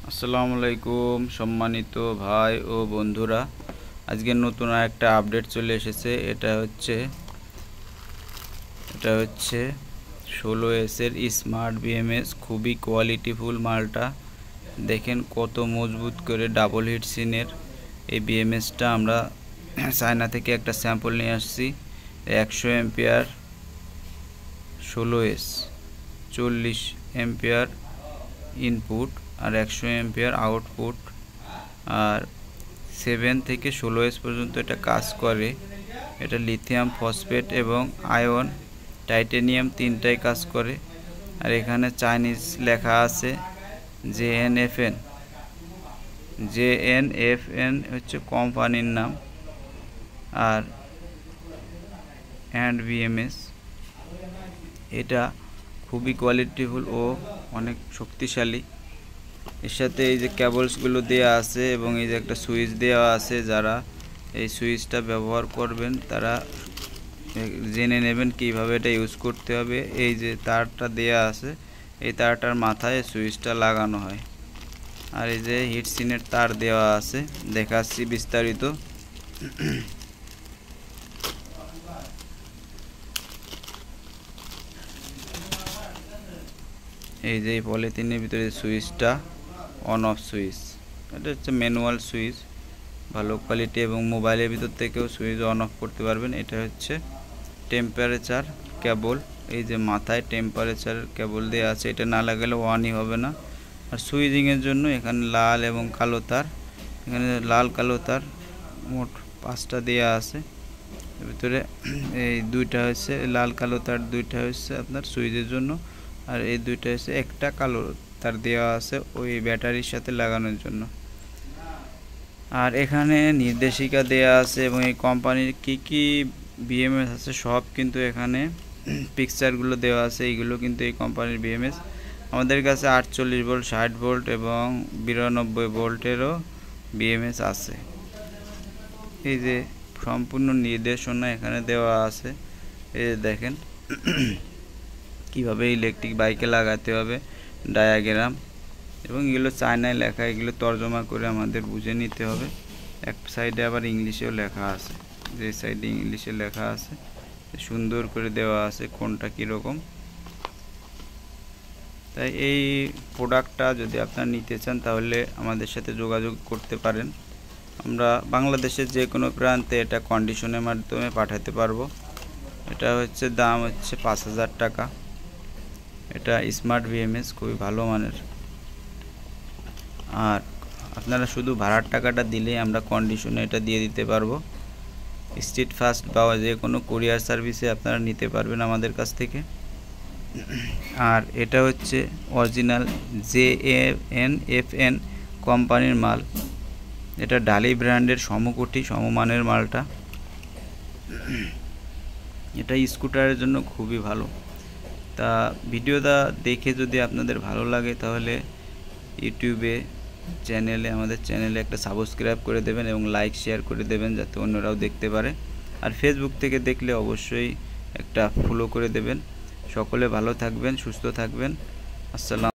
আসসালামু আলাইকুম সম্মানিত ভাই ও বন্ধুরা, আজকে নতুন একটা আপডেট চলে এসেছে। এটা হচ্ছে 16S এর স্মার্ট বিএমএস। খুবই কোয়ালিটিফুল মালটা। দেখেন কত মজবুত করে ডাবল হিট সিনের এই বিএমএসটা আমরা চায়না থেকে একটা স্যাম্পল নিয়ে আসছি। 100 এম্পিয়ার 16S, 40 এম্পিয়ার ইনপুট আর 100 এম্পিয়ার আউটপুট, আর 7 থেকে 16S পর্যন্ত এটা কাজ করে। এটা লিথিয়াম ফসফেট এবং আয়ন টাইটেনিয়াম তিনটাই কাজ করে। আর এখানে চাইনিজ লেখা আছে JNFN। JNFN হচ্ছে কোম্পানির নাম। আর বিএমএস এটা খুবই কোয়ালিটিফুল ও অনেক শক্তিশালী। এর সাথে এই যে কেবলসগুলো দেওয়া আছে এবং এই যে একটা সুইচ দেওয়া আছে। যারা এই সুইচটা ব্যবহার করবেন তারা জেনে নেবেন কিভাবে এটা ইউজ করতে হবে। এই যে তারটা দেওয়া আছে, এই তারটার মাথায় সুইচটা লাগানো হয়। আর এই যে হিট সিনের তার দেওয়া আছে, দেখাচ্ছি বিস্তারিত। এই যে পলিথিনের ভিতরে সুইচটা অন অফ সুইচ, এটা হচ্ছে ম্যানুয়াল সুইচ, ভালো কোয়ালিটি এবং মোবাইলের ভিতর থেকেও সুইচ অন অফ করতে পারবেন। এটা হচ্ছে টেম্পারেচার কেবল। এই যে মাথায় টেম্পারেচার কেবল দেওয়া আছে, এটা না লাগালে অনই হবে না। আর সুইচিংয়ের জন্য এখানে লাল এবং কালো তার, এখানে লাল কালো তার মোট 5টা দেওয়া আছে। এর ভিতরে এই দুইটা হচ্ছে লাল কালো তার, দুইটা হচ্ছে আপনার সুইচের জন্য, আর এই দুইটা হচ্ছে একটা কালো তার দেওয়া আছে ওই ব্যাটারির সাথে লাগানোর জন্য। আর এখানে নির্দেশিকা দেয়া আছে এবং এই কোম্পানির কি বিএমএস আছে সব কিন্তু এখানে পিকচারগুলো দেওয়া আছে। এইগুলো কিন্তু এই কোম্পানির বিএমএস। আমাদের কাছে 48 ভোল্ট, 60 ভোল্ট এবং 92 ভোল্টেরও বিএমএস আছে। এই যে সম্পূর্ণ নির্দেশনা এখানে দেওয়া আছে। এই যে দেখেন কিভাবে ইলেকট্রিক বাইকে লাগাতে হবে, ডায়াগ্রাম, এবং এগুলো চায়নায় লেখা, এগুলো তর্জমা করে আমাদের বুঝে নিতে হবে। এক সাইডে আবার ইংলিশেও লেখা আছে, যে সাইডে ইংলিশে লেখা আছে সুন্দর করে দেওয়া আছে কোনটা কীরকম। তাই এই প্রোডাক্টটা যদি আপনারা নিতে চান তাহলে আমাদের সাথে যোগাযোগ করতে পারেন। আমরা বাংলাদেশের যে কোনো প্রান্তে এটা কন্ডিশনের মাধ্যমে পাঠাতে পারবো। এটা হচ্ছে দাম হচ্ছে 5000 টাকা। এটা স্মার্ট বিএমএস, খুবই ভালো মানের। আর আপনারা শুধু ভাড়ার টাকাটা দিলেই আমরা কন্ডিশনে এটা দিয়ে দিতে পারবো। স্ট্রিট ফাস্ট বা যে কোনো কুরিয়ার সার্ভিসে আপনারা নিতে পারবেন আমাদের কাছ থেকে। আর এটা হচ্ছে অরিজিনাল JNFN কোম্পানির মাল। এটা ডালি ব্র্যান্ডের সমকোটি সমমানের মালটা। এটা স্কুটারের জন্য খুবই ভালো। তা ভিডিওটা দেখে যদি আপনাদের ভালো লাগে তাহলে ইউটিউবে আমাদের চ্যানেলে একটা সাবস্ক্রাইব করে দেবেন এবং লাইক শেয়ার করে দেবেন যাতে অন্যরাও দেখতে পারে। আর ফেসবুক থেকে দেখলে অবশ্যই একটা ফলো করে দেবেন। সকলে ভালো থাকবেন, সুস্থ থাকবেন। আসসালাম।